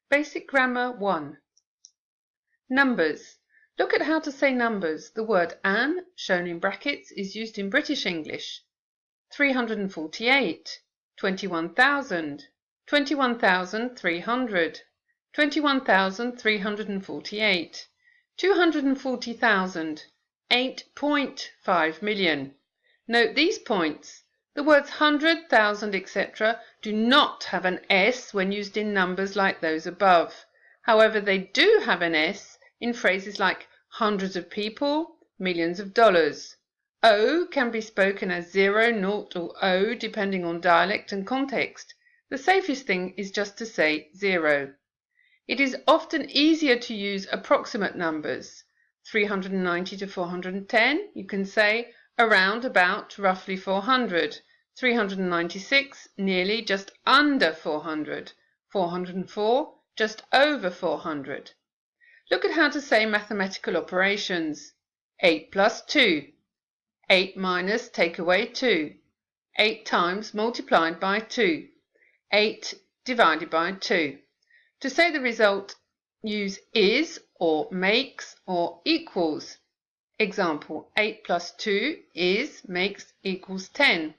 Basic Grammar 1. Numbers. Look at how to say numbers. The word an, shown in brackets, is used in British English. 348, 21,000, 21,300, 21,348, 240,000, 8.5 million. Note these points. The words hundred, thousand, etc. do not have an S when used in numbers like those above. However, they do have an S in phrases like hundreds of people, millions of dollars. O can be spoken as 0, 0, or O depending on dialect and context. The safest thing is just to say 0. It is often easier to use approximate numbers. 390 to 410, you can say around, about, roughly 400. 396, nearly, just under 400. 404, just over 400. Look at how to say mathematical operations. 8 plus 2. 8 minus take away 2. 8 times multiplied by 2. 8 divided by 2. To say the result, use is or makes or equals. Example, 8 plus 2 is, makes, equals 10.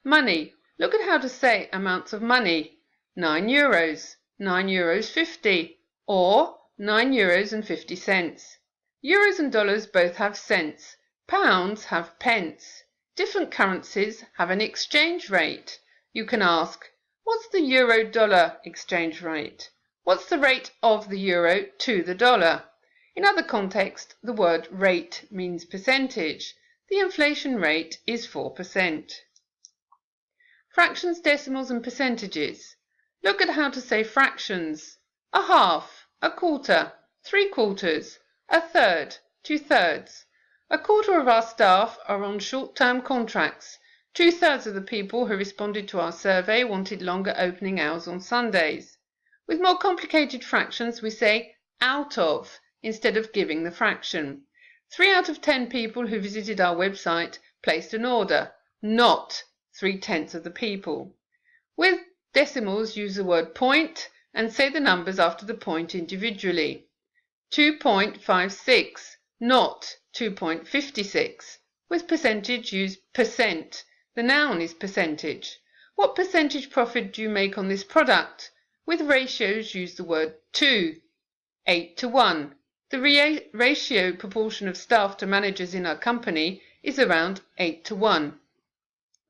Money. Look at how to say amounts of money. 9 euros, 9 euros 50, or 9 euros and 50 cents. Euros and dollars both have cents. Pounds have pence. Different currencies have an exchange rate. You can ask, what's the euro-dollar exchange rate? What's the rate of the euro to the dollar? In other contexts, the word rate means percentage. The inflation rate is 4%. Fractions, decimals and percentages. Look at how to say fractions. A half, a quarter, 3/4, a third, 2/3. A quarter of our staff are on short-term contracts. 2/3 of the people who responded to our survey wanted longer opening hours on Sundays. With more complicated fractions, we say out of instead of giving the fraction. 3 out of 10 people who visited our website placed an order, not 3/10 of the people. With decimals, use the word point and say the numbers after the point individually. 2.56, not 2.56. With percentage, use percent. The noun is percentage. What percentage profit do you make on this product? With ratios, use the word to. 8 to 1. The ratio proportion of staff to managers in our company is around 8 to 1.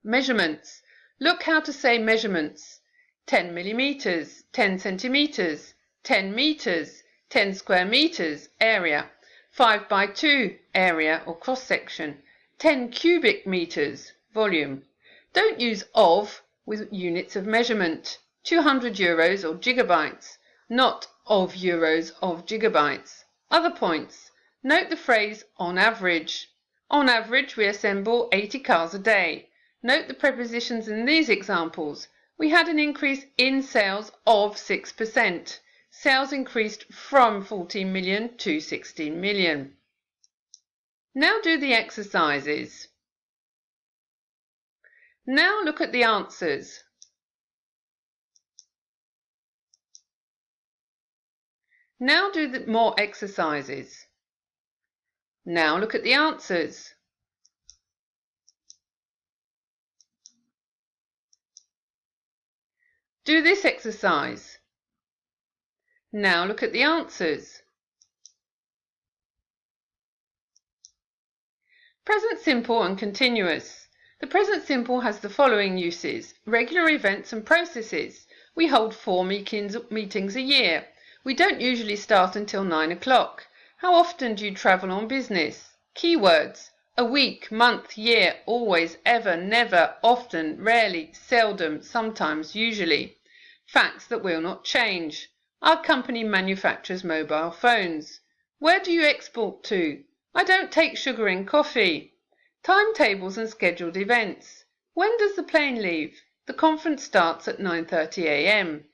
Measurements. Look how to say measurements. 10 millimeters, 10 centimeters, 10 meters, 10 square meters, area. 5 by 2, area or cross-section. 10 cubic meters, volume. Don't use of with units of measurement. 200 euros or gigabytes, not of euros of gigabytes. Other points. Note the phrase on average. On average, we assemble 80 cars a day. Note the prepositions in these examples. We had an increase in sales of 6%. Sales increased from 14 million to 16 million. Now do the exercises. Now look at the answers. Now do more exercises. Now look at the answers. Do this exercise. Now look at the answers. Present simple and continuous. The present simple has the following uses. Regular events and processes. We hold 4 meetings a year. We don't usually start until 9 o'clock. How often do you travel on business? Keywords. A week, month, year, always, ever, never, often, rarely, seldom, sometimes, usually. Facts that will not change. Our company manufactures mobile phones. Where do you export to? I don't take sugar in coffee. Timetables and scheduled events. When does the plane leave? The conference starts at 9:30 a.m.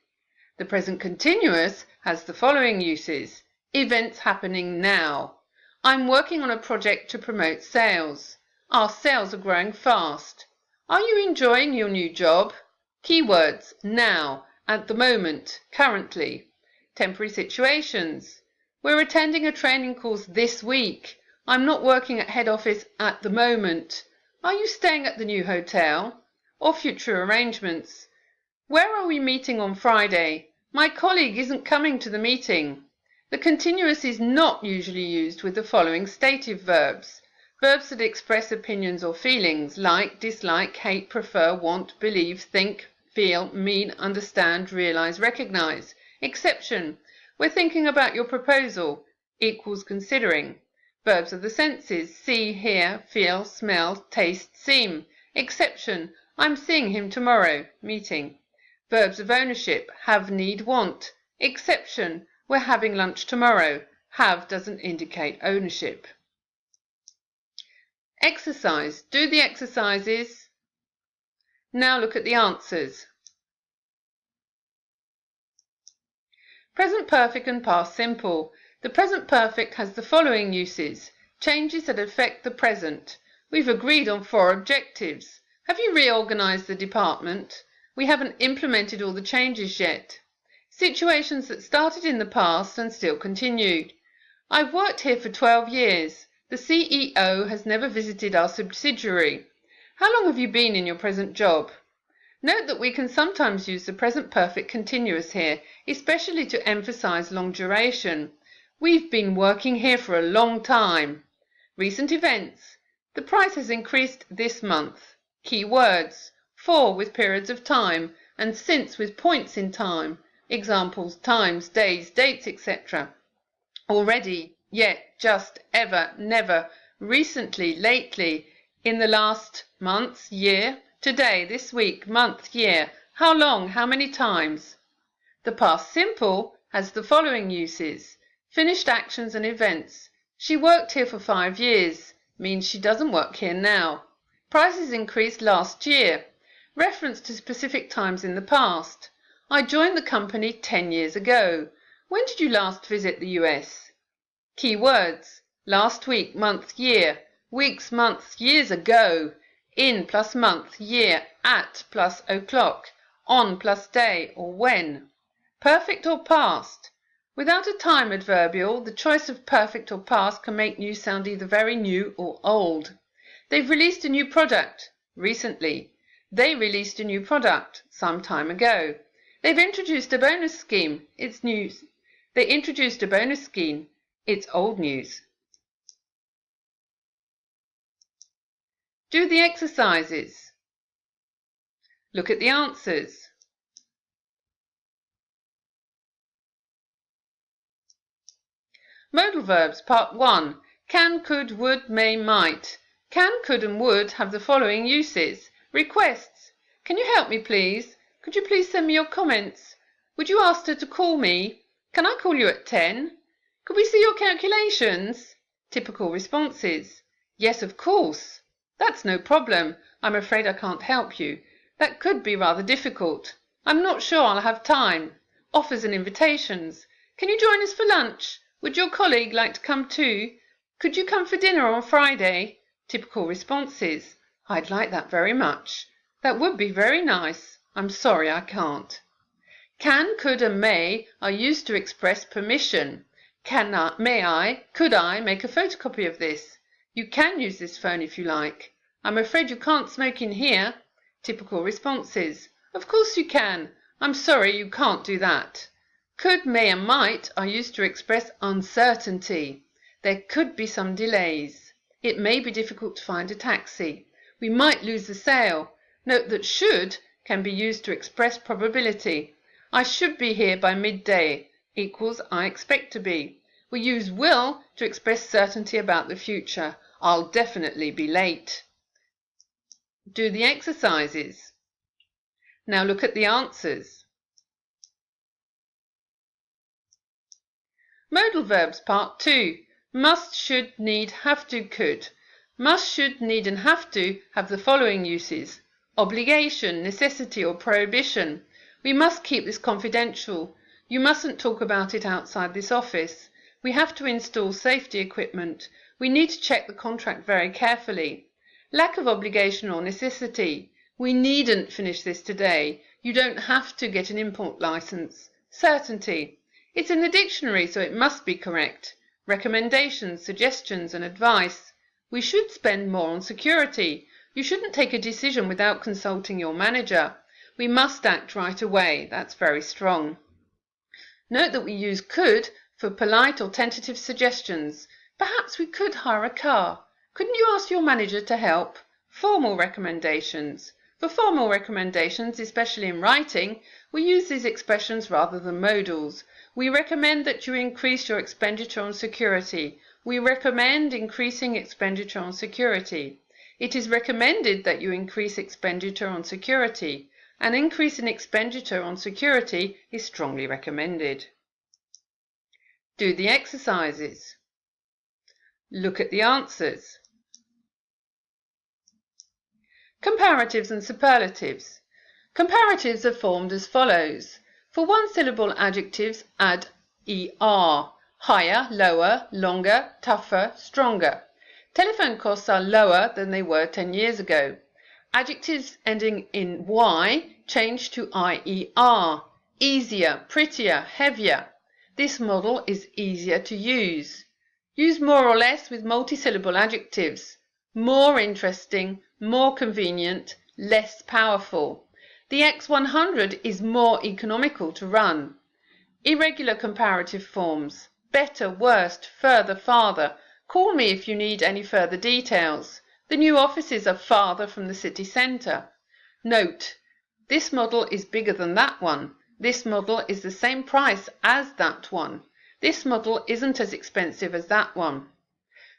The present continuous has the following uses. Events happening now. I'm working on a project to promote sales. Our sales are growing fast. Are you enjoying your new job? Keywords. Now, at the moment, currently. Temporary situations. We're attending a training course this week. I'm not working at head office at the moment. Are you staying at the new hotel? Or future arrangements. Where are we meeting on Friday? My colleague isn't coming to the meeting. The continuous is not usually used with the following stative verbs. Verbs that express opinions or feelings, like, dislike, hate, prefer, want, believe, think, feel, mean, understand, realize, recognize. Exception. We're thinking about your proposal. Equals considering. Verbs of the senses. See, hear, feel, smell, taste, seem. Exception. I'm seeing him tomorrow. Meeting. Verbs of ownership. Have, need, want. Exception. We're having lunch tomorrow. Have doesn't indicate ownership. Exercise. Do the exercises. Now look at the answers. Present perfect and past simple. The present perfect has the following uses. Changes that affect the present. We've agreed on 4 objectives. Have you reorganized the department? We haven't implemented all the changes yet. Situations that started in the past and still continued. I've worked here for 12 years. The CEO has never visited our subsidiary. How long have you been in your present job? Note that we can sometimes use the present perfect continuous here, especially to emphasize long duration. We've been working here for a long time. Recent events. The price has increased this month. Key words. For with periods of time and since with points in time. Examples: times, days, dates, etc. Already, yet, just, ever, never, recently, lately, in the last, months, year, today, this week, month, year, how long, how many times. The past simple has the following uses. Finished actions and events. She worked here for 5 years, means she doesn't work here now. Prices increased last year. Reference to specific times in the past. I joined the company 10 years ago. When did you last visit the US? Key words. Last week, month, year. Weeks, months, years ago. In plus month, year. At plus o'clock. On plus day or when. Perfect or past. Without a time adverbial, the choice of perfect or past can make new sound either very new or old. They've released a new product. Recently. They released a new product. Some time ago. They've introduced a bonus scheme. It's news. They introduced a bonus scheme. It's old news. Do the exercises. Look at the answers. Modal verbs, part 1. Can, could, would, may, might. Can, could and would have the following uses. Requests. Can you help me please? Could you please send me your comments? Would you ask her to call me? Can I call you at 10? Could we see your calculations? Typical responses. Yes, of course. That's no problem. I'm afraid I can't help you. That could be rather difficult. I'm not sure I'll have time. Offers and invitations. Can you join us for lunch? Would your colleague like to come too? Could you come for dinner on Friday? Typical responses. I'd like that very much. That would be very nice. I'm sorry I can't. Can, could and may are used to express permission. Can I, may I, could I make a photocopy of this? You can use this phone if you like. I'm afraid you can't smoke in here. Typical responses. Of course you can. I'm sorry you can't do that. Could, may and might are used to express uncertainty. There could be some delays. It may be difficult to find a taxi. We might lose the sale. Note that should can be used to express probability. I should be here by midday equals I expect to be. We use will to express certainty about the future. I'll definitely be late. Do the exercises. Now look at the answers. Modal verbs, part 2. Must, should, need, have to, could. Must, should, need and have to have the following uses. Obligation, necessity or prohibition. We must keep this confidential. You mustn't talk about it outside this office. We have to install safety equipment. We need to check the contract very carefully. Lack of obligation or necessity. We needn't finish this today. You don't have to get an import license. Certainty. It's in the dictionary, so it must be correct. Recommendations, suggestions and advice. We should spend more on security. You shouldn't take a decision without consulting your manager. We must act right away. That's very strong. Note that we use could for polite or tentative suggestions. Perhaps we could hire a car. Couldn't you ask your manager to help? Formal recommendations. For formal recommendations, especially in writing, we use these expressions rather than modals. We recommend that you increase your expenditure on security. We recommend increasing expenditure on security. It is recommended that you increase expenditure on security. An increase in expenditure on security is strongly recommended. Do the exercises. Look at the answers. Comparatives and superlatives. Comparatives are formed as follows. For one-syllable adjectives, add er. Higher, lower, longer, tougher, stronger. Telephone costs are lower than they were 10 years ago. Adjectives ending in y change to ier. Easier, prettier, heavier. This model is easier to use. Use more or less with multisyllable adjectives. More interesting, more convenient, less powerful. The X100 is more economical to run. Irregular comparative forms. Better, worst, further, farther. Call me if you need any further details. The new offices are farther from the city centre. Note, this model is bigger than that one. This model is the same price as that one. This model isn't as expensive as that one.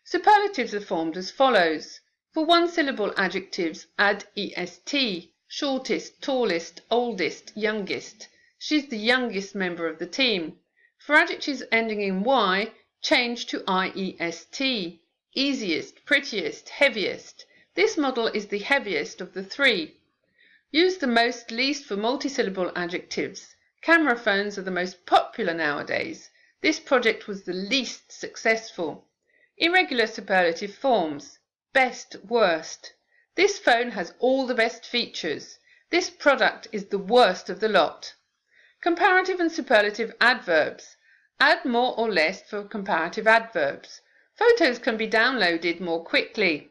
Superlatives are formed as follows. For one-syllable adjectives, add est. Shortest, tallest, oldest, youngest. She's the youngest member of the team. For adjectives ending in y, change to iest. Easiest, prettiest, heaviest. This model is the heaviest of the three. Use the most least for multisyllable adjectives. Camera phones are the most popular nowadays. This project was the least successful. Irregular superlative forms. Best, worst. This phone has all the best features. This product is the worst of the lot. Comparative and superlative adverbs. Add more or less for comparative adverbs. Photos can be downloaded more quickly.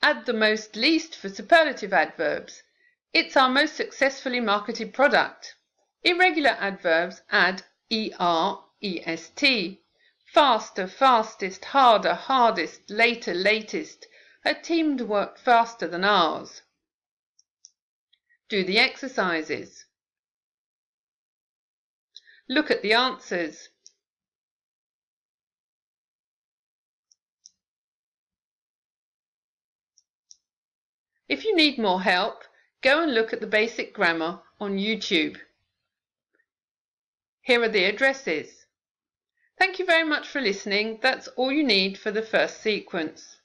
Add the most least for superlative adverbs. It's our most successfully marketed product. Irregular adverbs add est. Faster, fastest, harder, hardest, later, latest. Her team worked faster than ours. Do the exercises. Look at the answers. If you need more help, go and look at the basic grammar on YouTube. Here are the addresses. Thank you very much for listening. That's all you need for the first sequence.